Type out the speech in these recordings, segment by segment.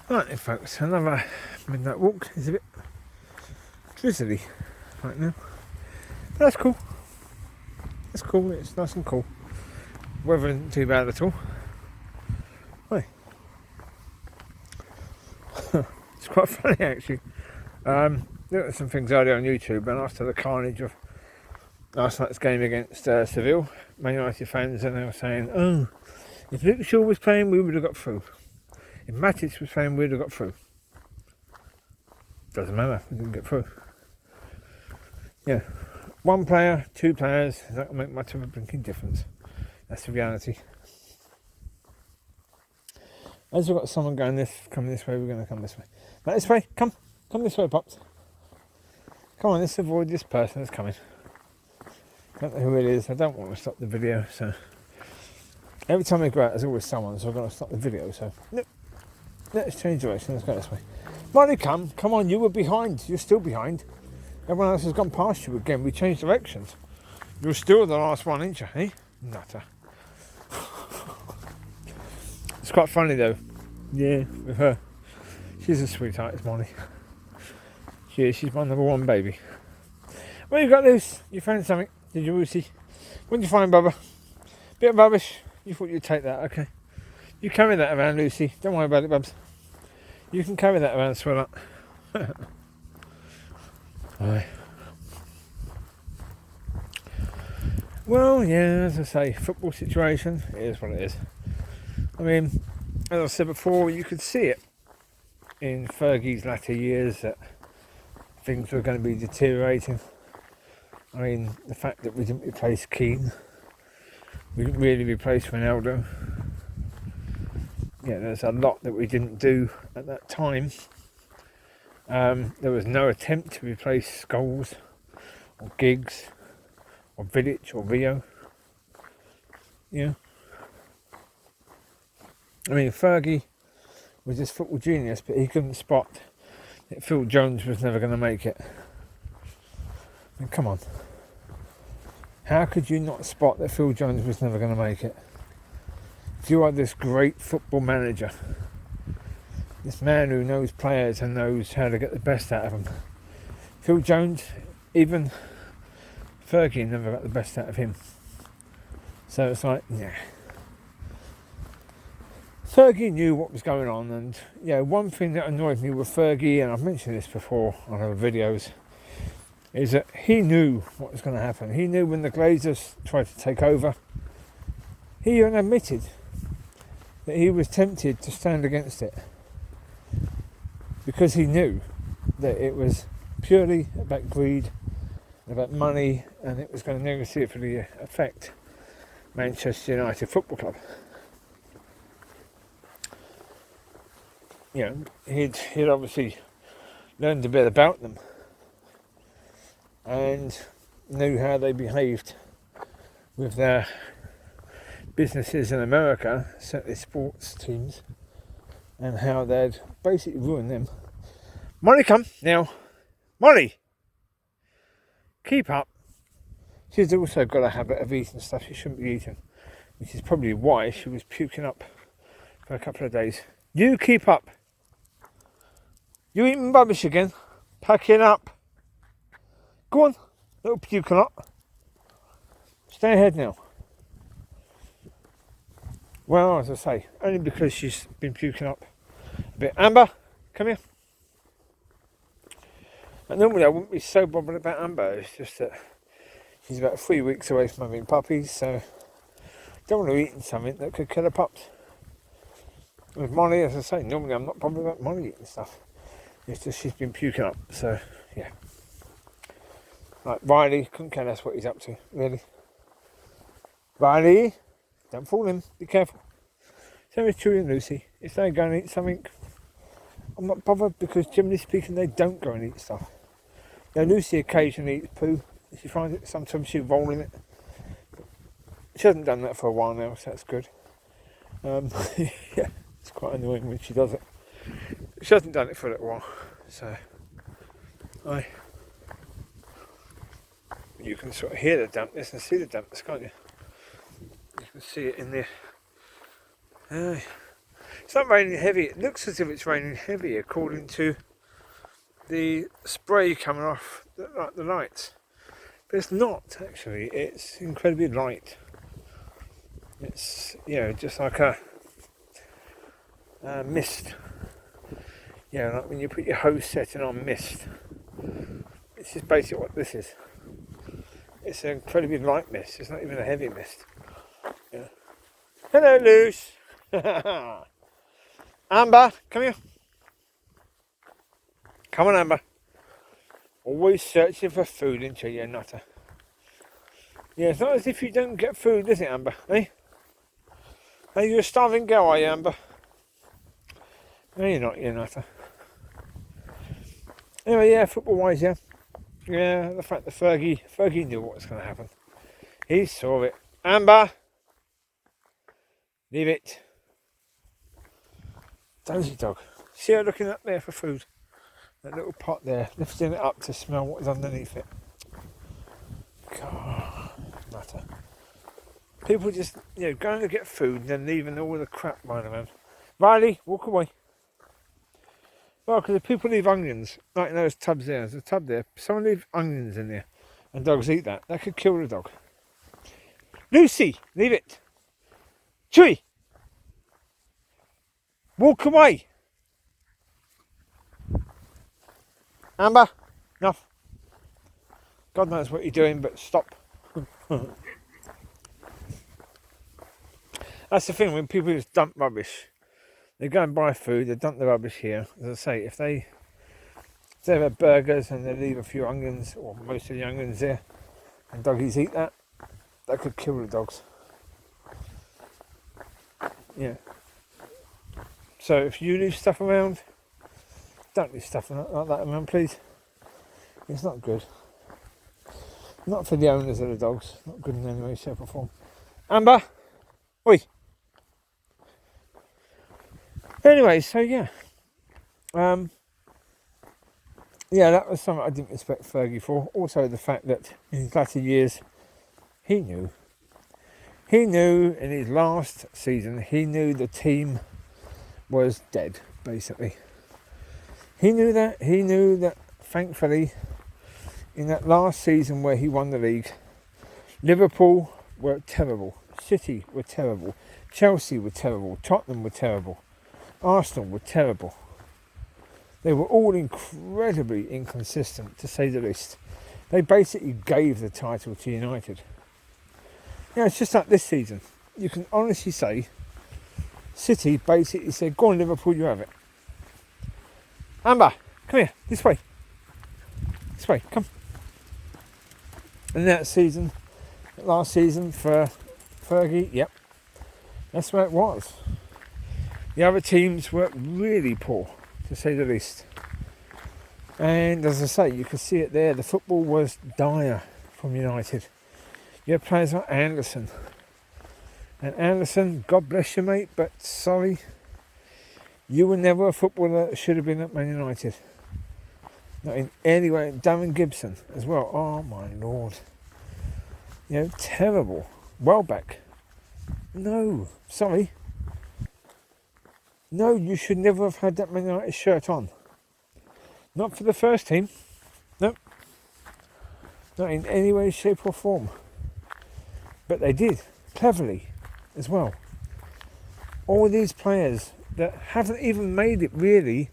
Right then folks, another midnight walk. Is a bit drizzly right now. But that's cool. It's cool, it's nice and cool. Weather isn't too bad at all. Hey. It's quite funny actually. Looked at some things earlier on YouTube, and after the carnage of last night's game against Seville, Man United fans are now saying, oh, if Luke Shaw was playing, we would have got through. If Matic was playing, we would have got through. Doesn't matter, we didn't get through. Yeah, one player, two players, that will make much of a blinking difference. That's the reality. As we've got someone coming this way, we're going to come this way. Right, this way, come this way, Pops. Come on, let's avoid this person that's coming. Don't know who it is, I don't want to stop the video, so. Every time I go out, there's always someone, so I've got to stop the video, so. No, let's change direction, let's go this way. Mollie, come on, you were behind, you're still behind. Everyone else has gone past you again, we changed directions. You're still the last one, ain't you, eh? Nutter. It's quite funny though. Yeah, with her. She's a sweetheart, is Mollie. She is, she's my number one baby. What you got, Luce? You found something, did you, Lucy? What did you find, Bubba? Bit of rubbish. You thought you'd take that, okay. You carry that around, Lucy. Don't worry about it, Bubs. You can carry that around, swell up. Aye. Well, yeah, as I say, football situation, it is what it is. I mean, as I said before, you could see it in Fergie's latter years that things were going to be deteriorating. I mean, the fact that we didn't replace Keane, we didn't really replace Ronaldo. Yeah, there's a lot that we didn't do at that time. There was no attempt to replace Scholes or Giggs or Vidic or Rio. Yeah. I mean, Fergie was this football genius, but he couldn't spot that Phil Jones was never going to make it. I mean, come on. How could you not spot that Phil Jones was never going to make it? If you are this great football manager, this man who knows players and knows how to get the best out of them. Phil Jones, even Fergie never got the best out of him. So it's like, yeah. Fergie knew what was going on, and yeah, one thing that annoyed me with Fergie, and I've mentioned this before on other videos, is that he knew what was going to happen. He knew when the Glazers tried to take over, he even admitted that he was tempted to stand against it because he knew that it was purely about greed, about money, and it was going to negatively affect Manchester United Football Club. You know, he'd obviously learned a bit about them and knew how they behaved with their businesses in America, certainly sports teams, and how they'd basically ruined them. Mollie, come now. Mollie, keep up. She's also got a habit of eating stuff she shouldn't be eating, which is probably why she was puking up for a couple of days. You keep up. You eating rubbish again? Packing up. Go on, little puking up. Stay ahead now. Well, as I say, only because she's been puking up a bit. Amber, come here. And normally I wouldn't be so bothered about Amber. It's just that she's about 3 weeks away from having puppies, so don't want her eating something that could kill her pups. With Mollie, as I say, normally I'm not bothered about Mollie eating stuff. It's just she's been puking up, so yeah. Right, Riley, couldn't care less what he's up to, really. Riley, don't fall in, be careful. Same as Chewie and Lucy. If they go and eat something, I'm not bothered because generally speaking they don't go and eat stuff. Now Lucy occasionally eats poo. She finds it, sometimes she'll roll in it. She hasn't done that for a while now, so that's good. Yeah, it's quite annoying when she does it. She hasn't done it for a little while, so you can sort of hear the dampness and see the dampness, can't you? You can see it in there. It's not raining heavy. It looks as if it's raining heavy according to the spray coming off the lights. But it's not actually. It's incredibly light. It's, just like a mist. Like when you put your hose setting on mist. This is basically what this is. It's an incredibly light mist. It's not even a heavy mist. Yeah. Hello, Luce. Amber, come here. Come on, Amber. Always searching for food until you're nutter. Yeah, it's not as if you don't get food, is it, Amber? Eh? Are you a starving girl, are you, Amber? No, you're not, you're nutter. Anyway, yeah, football-wise, yeah. Yeah, the fact that Fergie knew what was going to happen. He saw it. Amber! Leave it. Dozy dog. See her looking up there for food. That little pot there, lifting it up to smell what is underneath it. God, nutter. People just, going to get food and then leaving all the crap lying around. Riley, walk away. Well, because if people leave onions, like in those tubs there, there's a tub there, someone leave onions in there, and dogs eat that could kill the dog. Lucy, leave it. Chewie, walk away. Amber, enough. God knows what you're doing, but stop. That's the thing, when people just dump rubbish. They go and buy food, they dump the rubbish here. As I say, if they have burgers and they leave a few onions, or most of the onions there, and doggies eat that could kill the dogs. Yeah. So if you leave stuff around, don't leave stuff like that around, please. It's not good. Not for the owners of the dogs. Not good in any way, shape or form. Amber! Oi! Anyway, so yeah. Yeah, that was something I didn't expect Fergie for. Also the fact that in his latter years, he knew in his last season, he knew the team was dead, basically. He knew that, thankfully, in that last season where he won the league, Liverpool were terrible, City were terrible, Chelsea were terrible, Tottenham were terrible, Arsenal were terrible. They were all incredibly inconsistent, to say the least. They basically gave the title to United. It's just like this season. You can honestly say City basically said, go on Liverpool, you have it. Amber, come here, this way. This way, come. And that season, last season for Fergie, yep, that's where it was. The other teams were really poor, to say the least. And as I say, you can see it there, the football was dire from United. You had players like Anderson. And Anderson, God bless you, mate, but sorry, you were never a footballer that should have been at Man United. Not in any way. Darren Gibson as well. Oh my Lord. Terrible. Welbeck. No, sorry. No, you should never have had that Man United shirt on. Not for the first team. Nope. Not in any way, shape or form. But they did, cleverly, as well. All these players that haven't even made it really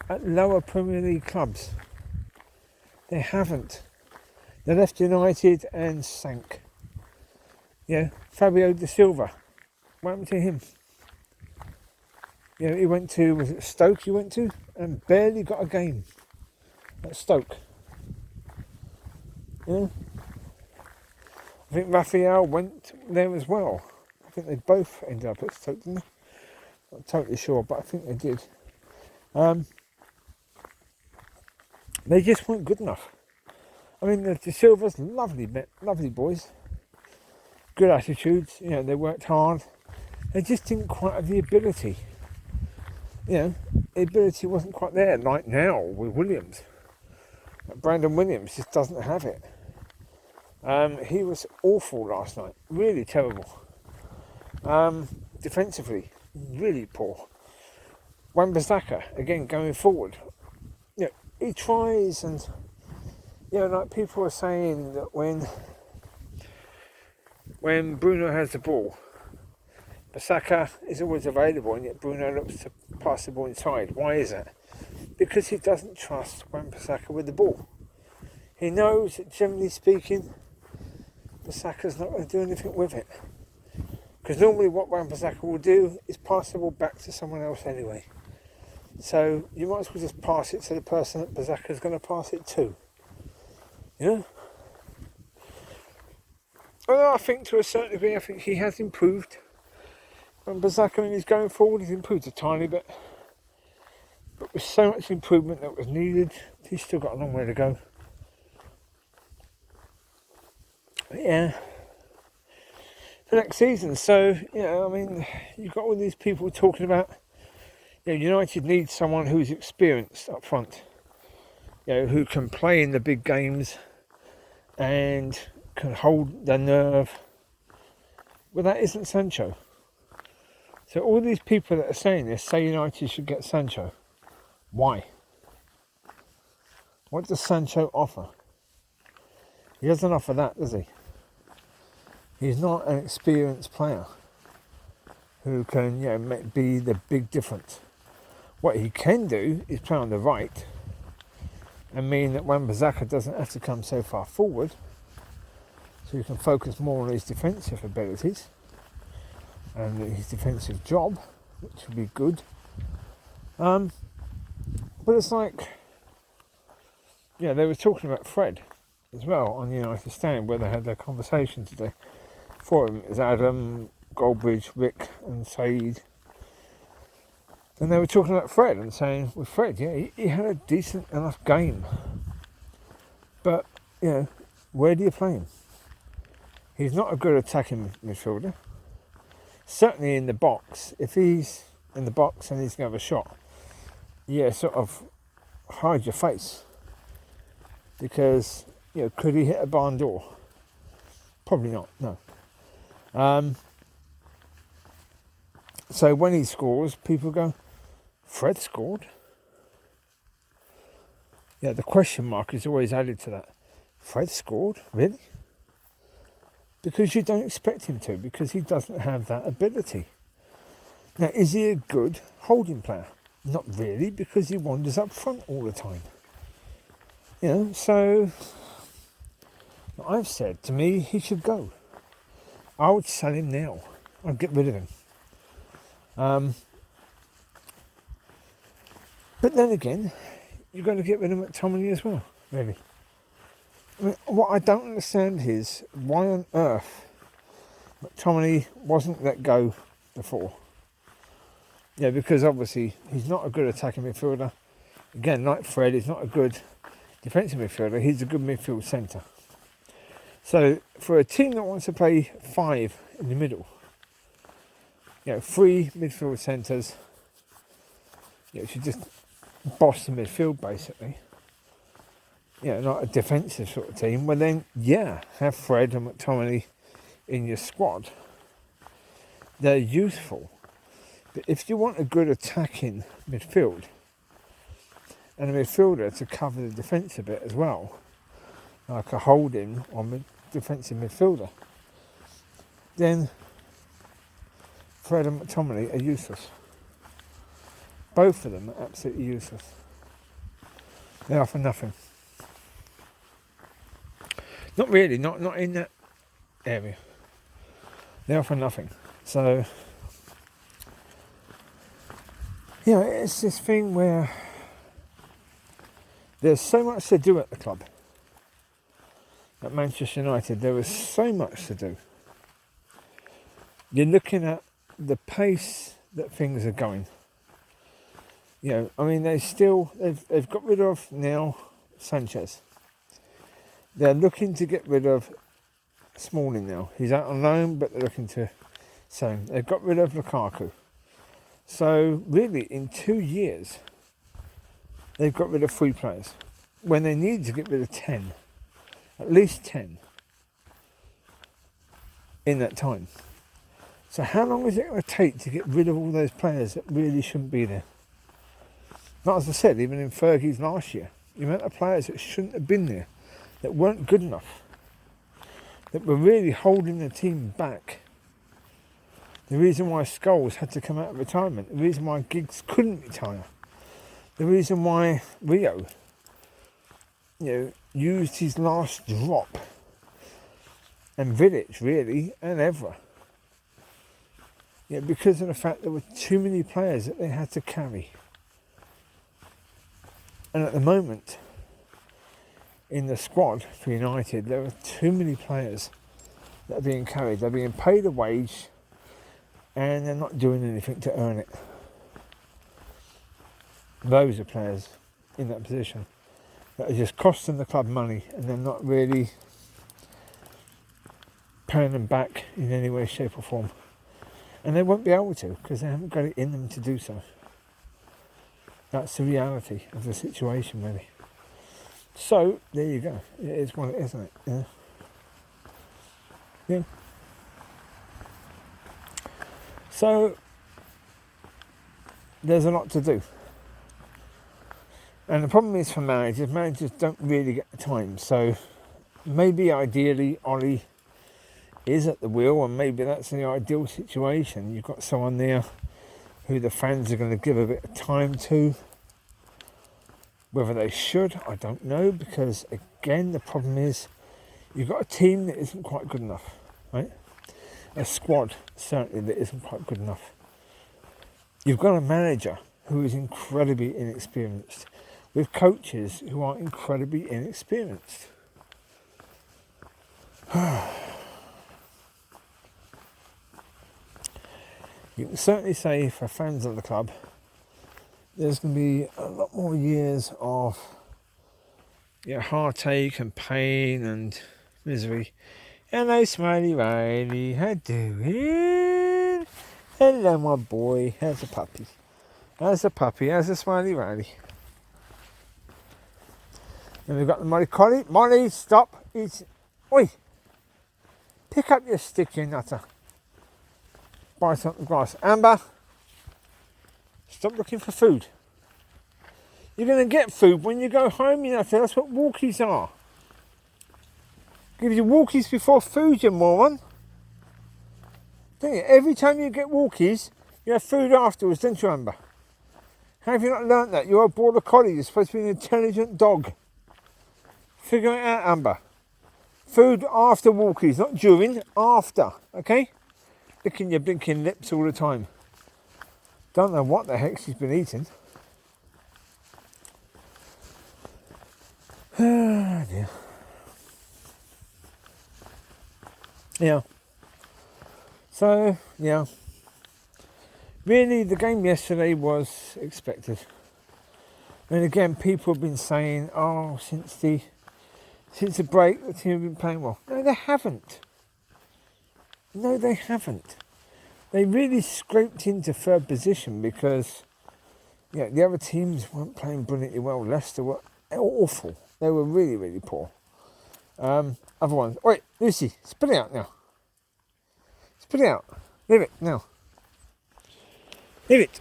at lower Premier League clubs. They haven't. They left United and sank. Fabio Da Silva. What happened to him? He went to, was it Stoke he went to? And barely got a game at Stoke. I think Raphael went there as well. I think they both ended up at Stoke, didn't they? Not totally sure, but I think they did. They just weren't good enough. I mean, the Da Silva's lovely boys. Good attitudes, they worked hard. They just didn't quite have the ability. The ability wasn't quite there, like now with Williams. Brandon Williams just doesn't have it. He was awful last night, really terrible. Defensively, really poor. Wan-Bissaka, again, going forward, he tries, and like people are saying that when Bruno has the ball, Bissaka is always available, and yet Bruno looks to pass the ball inside. Why is that? Because he doesn't trust Wan-Bissaka with the ball. He knows that, generally speaking, Bissaka's not going to do anything with it. Because normally what Wan-Bissaka will do is pass the ball back to someone else anyway. So you might as well just pass it to the person that Bissaka's going to pass it to. Although I think to a certain degree, I think he has improved. When Bissaka is going forward, he's improved a tiny bit. But with so much improvement that was needed, he's still got a long way to go. But for next season. So, you've got all these people talking about, United needs someone who's experienced up front, who can play in the big games and can hold the nerve. Well, that isn't Sancho. So all these people that are saying this say United should get Sancho. Why? What does Sancho offer? He doesn't offer that, does he? He's not an experienced player who can, be the big difference. What he can do is play on the right and mean that Wan-Bissaka doesn't have to come so far forward, so he can focus more on his defensive abilities and his defensive job, which would be good. But it's like, they were talking about Fred as well on the United Stand, where they had their conversation today. For him is Adam, Goldbridge, Rick and Saeed. And they were talking about Fred and saying, with Fred, he had a decent enough game. But, where do you play him? He's not a good attacking midfielder. Certainly in the box. If he's in the box and he's going to have a shot, sort of hide your face. Because, could he hit a barn door? Probably not, no. So when he scores, people go, Fred scored? The question mark is always added to that. Fred scored? Really? Because you don't expect him to, because he doesn't have that ability. Now, is he a good holding player? Not really, because he wanders up front all the time. So I've said, to me, he should go. I would sell him now. I'd get rid of him. But then again, you're going to get rid of McTominay as well, really. What I don't understand is why on earth McTominay wasn't let go before. Because obviously he's not a good attacking midfielder. Again, like Fred, he's not a good defensive midfielder. He's a good midfield centre. So for a team that wants to play 5 in the middle, 3 midfield centres, should just boss the midfield basically. Not a defensive sort of team. Well then, have Fred and McTominay in your squad. They're useful. But if you want a good attacking midfield and a midfielder to cover the defence a bit as well, like a holding or defensive midfielder, then Fred and McTominay are useless. Both of them are absolutely useless. They are for nothing. Not really, not in that area. They are for nothing. So, it's this thing where there's so much to do at the club. At Manchester United, there was so much to do. You're looking at the pace that things are going. They've got rid of now Sanchez. They're looking to get rid of Smalling now. He's out on loan, but they're looking to sell him. They've got rid of Lukaku. So really, in 2 years, they've got rid of 3 players when they need to get rid of 10, at least 10 in that time. So how long is it going to take to get rid of all those players that really shouldn't be there? Not as I said, even in Fergie's last year, the amount of players that shouldn't have been there, that weren't good enough, that were really holding the team back. The reason why Scholes had to come out of retirement, the reason why Giggs couldn't retire, the reason why Rio, used his last drop, and Vidic really, and Evra. Because of the fact there were too many players that they had to carry. And at the moment, in the squad for United, there are too many players that are being carried. They're being paid a wage and they're not doing anything to earn it. Those are players in that position that are just costing the club money and they're not really paying them back in any way, shape or form. And they won't be able to because they haven't got it in them to do so. That's the reality of the situation, really. So, there you go. It is what it is, isn't it? Yeah. So, there's a lot to do. And the problem is for managers don't really get the time. So, maybe ideally Ollie is at the wheel and maybe that's the ideal situation. You've got someone there who the fans are going to give a bit of time to. Whether they should, I don't know, because again the problem is you've got a team that isn't quite good enough, right? A squad certainly that isn't quite good enough. You've got a manager who is incredibly inexperienced with coaches who are incredibly inexperienced. You can certainly say for fans of the club, there's going to be a lot more years of heartache and pain and misery. Hello, Smiley Riley, how doing? Hello, my boy. How's the puppy? How's the puppy? How's the Smiley Riley? And we've got the Mollie Collie. Mollie, stop. Oi! Pick up your stick, you nutter. Bite up the grass. Amber, stop looking for food. You're going to get food when you go home, you nutter. That's what walkies are. Give you walkies before food, you moron. Don't you? Every time you get walkies, you have food afterwards, don't you, Amber? How have you not learnt that? You're a Border Collie. You're supposed to be an intelligent dog. Figure it out, Amber. Food after walkies, not during, after, okay? Licking your blinking lips all the time. Don't know what the heck she's been eating. Oh dear. Yeah. So, yeah. Really, the game yesterday was expected. And again, people have been saying, since the break, the team have been playing well. No, they haven't. No, they haven't. They really scraped into third position because the other teams weren't playing brilliantly well. Leicester were awful. They were really, really poor. Other ones. Wait, Lucy, spit it out now. Spit it out. Leave it now. Leave it.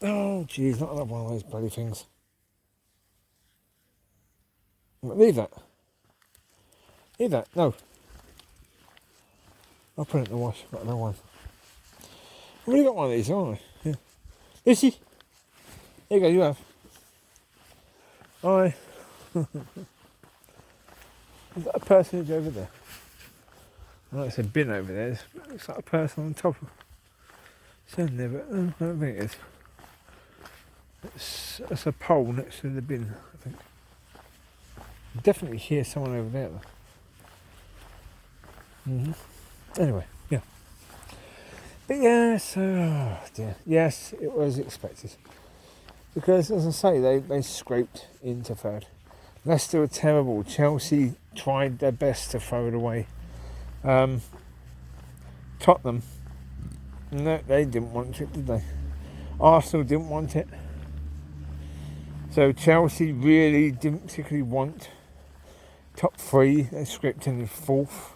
Oh, jeez, not another one of those bloody things. Leave that. Leave that. No. I'll put it in the wash. Got another one. I've already got one of these, haven't I? Yeah. Lucy. There you go, you have. Hi. Is that a personage over there? Well, it's a bin over there. It looks like a person on top of something there, but I don't think it is. It's a pole next to the bin, I think. I definitely hear someone over there though. Anyway, yeah. But yes, dear. Yes, it was expected. Because, as I say, they scraped into third. Leicester were terrible. Chelsea tried their best to throw it away. Tottenham, no, they didn't want it, did they? Arsenal didn't want it. So Chelsea really didn't particularly want top three. They scraped in the fourth.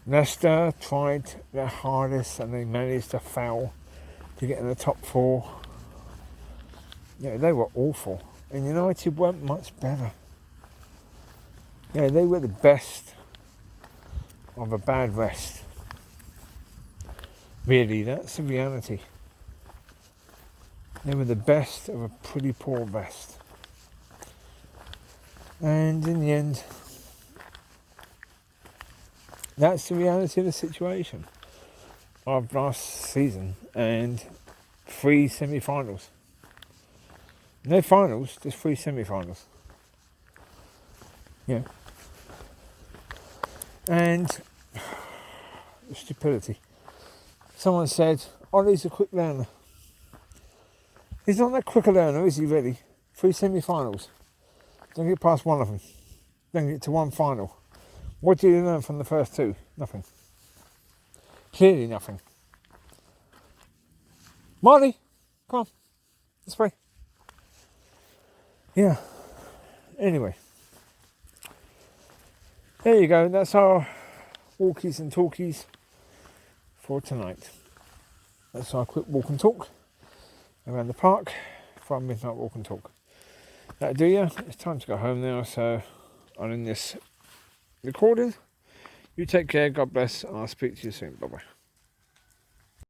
Leicester tried their hardest and they managed to foul to get in the top four. Yeah, they were awful. And United weren't much better. Yeah, they were the best of a bad rest. Really, that's the reality. They were the best of a pretty poor rest. And in the end, that's the reality of the situation of last season and 3 semi-finals. No finals, just 3 semi-finals. Yeah. And stupidity. Someone said, Ollie's a quick learner. He's not that quick a learner, is he really? 3 semi-finals. Don't get past one of them. Don't get to one final. What did you learn from the first 2? Nothing. Clearly nothing. Mollie, come on, let's play. Yeah. Anyway. There you go. That's our walkies and talkies for tonight. That's our quick walk and talk around the park for our midnight walk and talk. That'll do ya. It's time to go home now, so I'll end this recording. You take care. God bless. I'll speak to you soon. Bye bye.